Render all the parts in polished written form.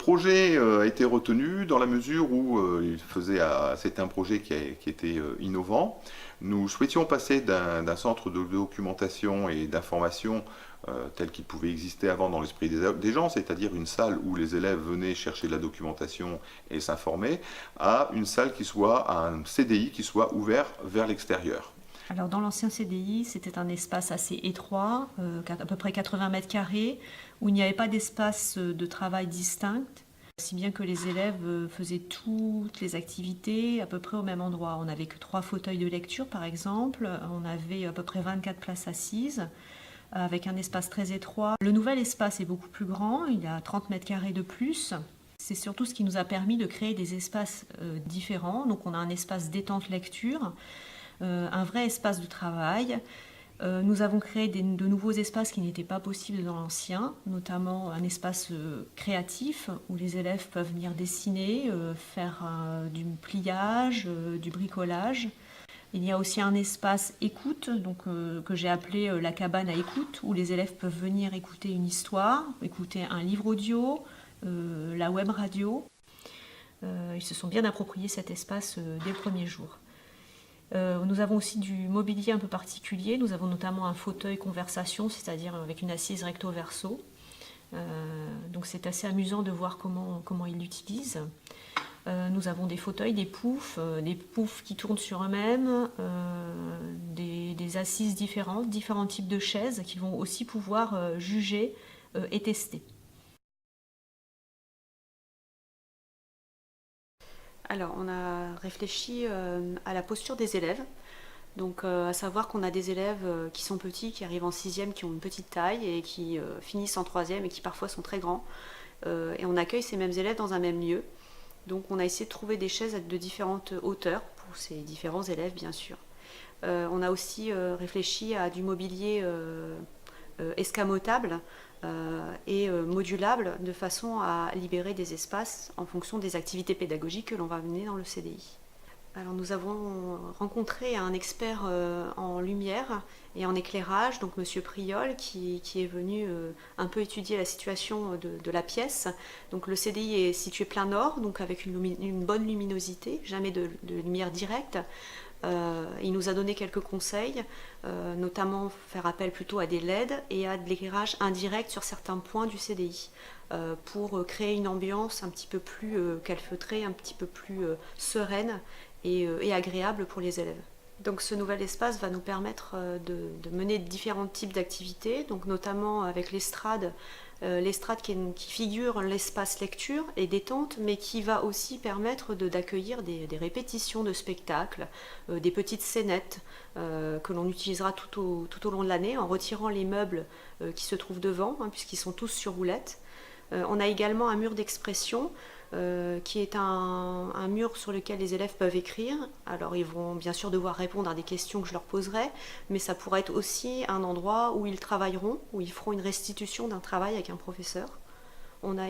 projet a été retenu dans la mesure où c'était un projet qui était innovant. Nous souhaitions passer d'un centre de documentation et d'information tel qu'il pouvait exister avant dans l'esprit des gens, c'est-à-dire une salle où les élèves venaient chercher de la documentation et s'informer, à une salle qui soit, à un CDI qui soit ouvert vers l'extérieur. Alors dans l'ancien CDI, c'était un espace assez étroit, à peu près 80 mètres carrés, où il n'y avait pas d'espace de travail distinct, si bien que les élèves faisaient toutes les activités à peu près au même endroit. On n'avait que 3 fauteuils de lecture par exemple, on avait à peu près 24 places assises, avec un espace très étroit. Le nouvel espace est beaucoup plus grand, il a 30 mètres carrés de plus. C'est surtout ce qui nous a permis de créer des espaces différents. Donc on a un espace détente lecture, un vrai espace de travail. Nous avons créé de nouveaux espaces qui n'étaient pas possibles dans l'ancien, notamment un espace créatif où les élèves peuvent venir dessiner, faire du pliage, du bricolage. Il y a aussi un espace écoute, donc, que j'ai appelé la cabane à écoute, où les élèves peuvent venir écouter une histoire, écouter un livre audio, la web radio. Ils se sont bien appropriés cet espace dès le premier jour. Nous avons aussi du mobilier un peu particulier. Nous avons notamment un fauteuil conversation, c'est-à-dire avec une assise recto verso. Donc c'est assez amusant de voir comment ils l'utilisent. Nous avons des fauteuils, des poufs qui tournent sur eux-mêmes, des assises différentes, différents types de chaises qui vont aussi pouvoir juger et tester. Alors, on a réfléchi à la posture des élèves. Donc, à savoir qu'on a des élèves qui sont petits, qui arrivent en 6e, qui ont une petite taille et qui finissent en 3e et qui parfois sont très grands. Et on accueille ces mêmes élèves dans un même lieu. Donc, on a essayé de trouver des chaises de différentes hauteurs pour ces différents élèves, bien sûr. On a aussi réfléchi à du mobilier escamotable et modulable de façon à libérer des espaces en fonction des activités pédagogiques que l'on va mener dans le CDI. Alors nous avons rencontré un expert en lumière et en éclairage, donc Monsieur Priol, qui est venu un peu étudier la situation de la pièce. Donc le CDI est situé plein nord, donc avec une bonne luminosité, jamais de lumière directe. Il nous a donné quelques conseils, notamment faire appel plutôt à des LED et à de l'éclairage indirect sur certains points du CDI pour créer une ambiance un petit peu plus calfeutrée, un petit peu plus sereine et agréable pour les élèves. Donc ce nouvel espace va nous permettre de mener différents types d'activités, donc notamment avec l'estrade qui figure l'espace lecture et détente, mais qui va aussi permettre d'accueillir des répétitions de spectacles, des petites scénettes que l'on utilisera tout au long de l'année en retirant les meubles qui se trouvent devant, puisqu'ils sont tous sur roulettes. On a également un mur d'expression qui est un mur sur lequel les élèves peuvent écrire. Alors ils vont bien sûr devoir répondre à des questions que je leur poserai, mais ça pourrait être aussi un endroit où ils travailleront, où ils feront une restitution d'un travail avec un professeur. On va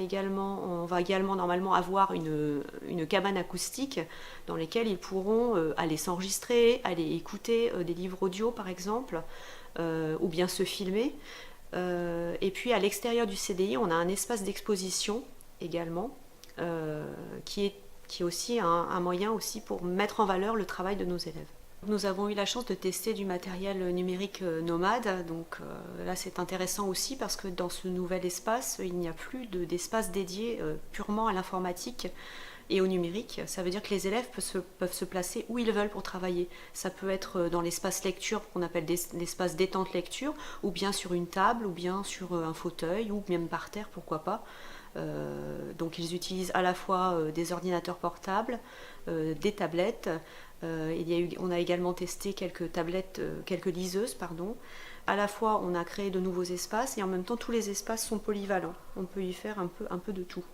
également normalement avoir une cabane acoustique dans laquelle ils pourront aller s'enregistrer, aller écouter des livres audio par exemple, ou bien se filmer. Et puis à l'extérieur du CDI, on a un espace d'exposition également, qui est aussi un moyen aussi pour mettre en valeur le travail de nos élèves. Nous avons eu la chance de tester du matériel numérique nomade, donc là c'est intéressant aussi parce que dans ce nouvel espace, il n'y a plus d'espace dédié purement à l'informatique et au numérique. Ça veut dire que les élèves peuvent se placer où ils veulent pour travailler. Ça peut être dans l'espace lecture qu'on appelle l'espace détente lecture, ou bien sur une table, ou bien sur un fauteuil, ou même par terre, pourquoi pas. Donc ils utilisent à la fois des ordinateurs portables, des tablettes. On a également testé quelques liseuses, pardon. À la fois on a créé de nouveaux espaces et en même temps tous les espaces sont polyvalents. On peut y faire un peu de tout.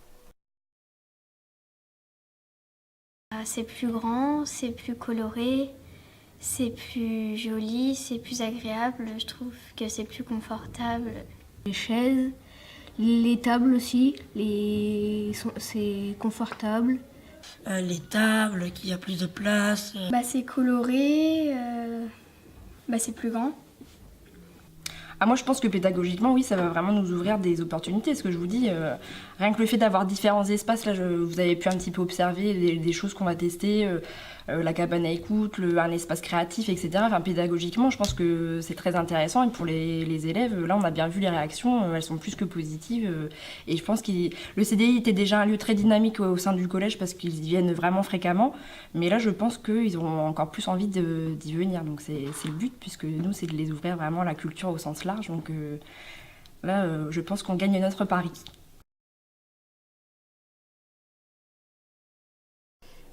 C'est plus grand, c'est plus coloré, c'est plus joli, c'est plus agréable. Je trouve que c'est plus confortable. Les chaises, les tables aussi, c'est confortable. Les tables, qu'il y a plus de place. C'est coloré, c'est plus grand. Ah, moi je pense que pédagogiquement, oui, ça va vraiment nous ouvrir des opportunités. Ce que je vous dis, rien que le fait d'avoir différents espaces, là vous avez pu un petit peu observer des choses qu'on va tester, la cabane à écoute, un espace créatif, etc. Enfin, pédagogiquement, je pense que c'est très intéressant. Et pour les élèves, là on a bien vu les réactions, elles sont plus que positives. Et je pense que le CDI était déjà un lieu très dynamique au sein du collège parce qu'ils y viennent vraiment fréquemment. Mais là je pense qu'ils ont encore plus envie d'y venir. Donc c'est le but, puisque nous c'est de les ouvrir vraiment à la culture au sens large. Donc là je pense qu'on gagne notre pari.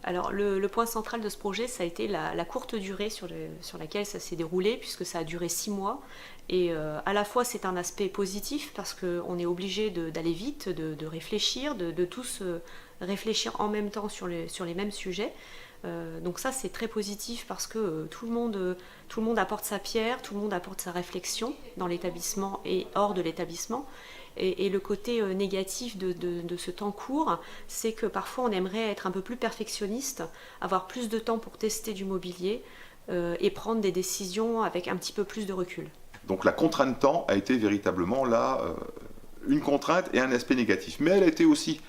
Alors le point central de ce projet, ça a été la courte durée sur laquelle ça s'est déroulé, puisque ça a duré 6 mois. Et à la fois c'est un aspect positif, parce qu'on est obligé d'aller vite, de réfléchir, de tous réfléchir en même temps sur les mêmes sujets. Donc ça c'est très positif, parce que tout le monde apporte sa pierre, tout le monde apporte sa réflexion dans l'établissement et hors de l'établissement. Et le côté négatif de ce temps court, c'est que parfois on aimerait être un peu plus perfectionniste, avoir plus de temps pour tester du mobilier et prendre des décisions avec un petit peu plus de recul. Donc la contrainte temps a été véritablement là une contrainte et un aspect négatif. Mais elle a été aussi,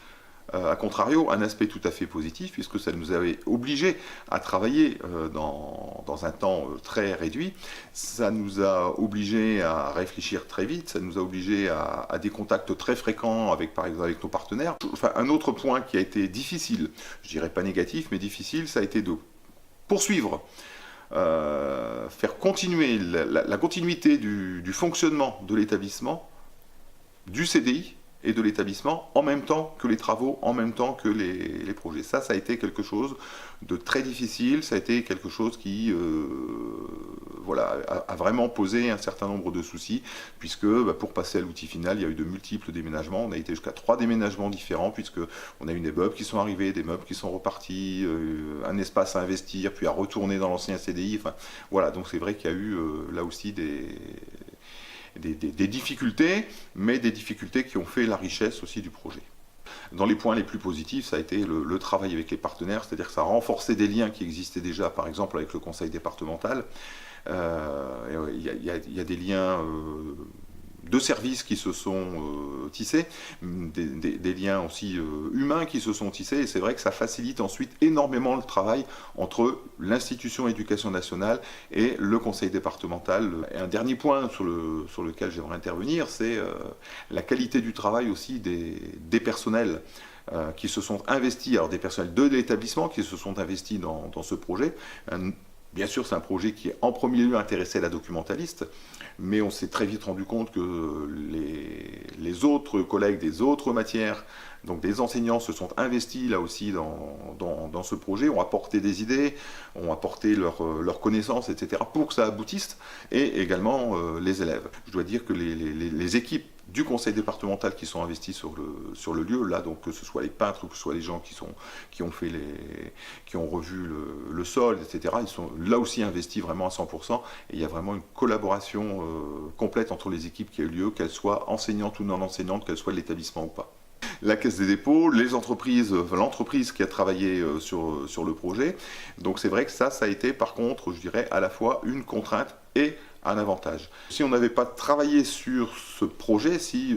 à contrario, un aspect tout à fait positif, puisque ça nous avait obligés à travailler dans un temps très réduit. Ça nous a obligés à réfléchir très vite, ça nous a obligés à des contacts très fréquents avec, par exemple, avec nos partenaires. Enfin, un autre point qui a été difficile, je dirais pas négatif, mais difficile, ça a été de poursuivre, faire continuer la continuité du fonctionnement de l'établissement, du CDI, et de l'établissement en même temps que les travaux, en même temps que les projets. Ça a été quelque chose de très difficile, ça a été quelque chose qui a vraiment posé un certain nombre de soucis, puisque pour passer à l'outil final, il y a eu de multiples déménagements. On a été jusqu'à 3 déménagements différents, puisque on a eu des meubles qui sont arrivés, des meubles qui sont repartis, un espace à investir, puis à retourner dans l'ancien CDI. Enfin, voilà, donc c'est vrai qu'il y a eu là aussi des difficultés, mais des difficultés qui ont fait la richesse aussi du projet. Dans les points les plus positifs, ça a été le travail avec les partenaires, c'est-à-dire que ça a renforcé des liens qui existaient déjà, par exemple avec le conseil départemental. Il y a des liens de services qui se sont tissés, des liens aussi humains qui se sont tissés, et c'est vrai que ça facilite ensuite énormément le travail entre l'institution éducation nationale et le conseil départemental. Et un dernier point sur lequel j'aimerais intervenir, c'est la qualité du travail aussi des personnels qui se sont investis, alors des personnels de l'établissement qui se sont investis dans ce projet. Bien sûr, c'est un projet qui est en premier lieu intéressé la documentaliste, mais on s'est très vite rendu compte que les autres collègues des autres matières, donc des enseignants, se sont investis là aussi dans ce projet, ont apporté des idées, ont apporté leurs connaissances, etc., pour que ça aboutisse, et également les élèves. Je dois dire que les équipes du conseil départemental qui sont investis sur le lieu, là, donc que ce soit les peintres ou que ce soit les gens qui ont revu le sol, etc., ils sont là aussi investis vraiment à 100%, et il y a vraiment une collaboration complète entre les équipes qui a eu lieu, qu'elles soient enseignantes ou non enseignantes, qu'elles soient de l'établissement ou pas. La Caisse des dépôts, les entreprises, l'entreprise qui a travaillé sur le projet, donc c'est vrai que ça a été par contre, je dirais, à la fois une contrainte et un avantage. Si on n'avait pas travaillé sur ce projet, si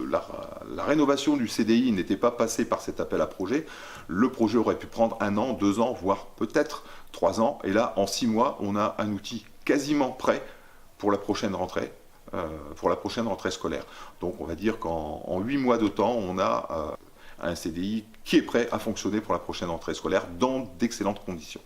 la rénovation du CDI n'était pas passée par cet appel à projet, le projet aurait pu prendre 1 an, 2 ans, voire peut-être 3 ans. Et là, en 6 mois, on a un outil quasiment prêt pour la prochaine rentrée. Scolaire. Donc on va dire qu'en 8 mois de temps, on a un CDI qui est prêt à fonctionner pour la prochaine rentrée scolaire dans d'excellentes conditions.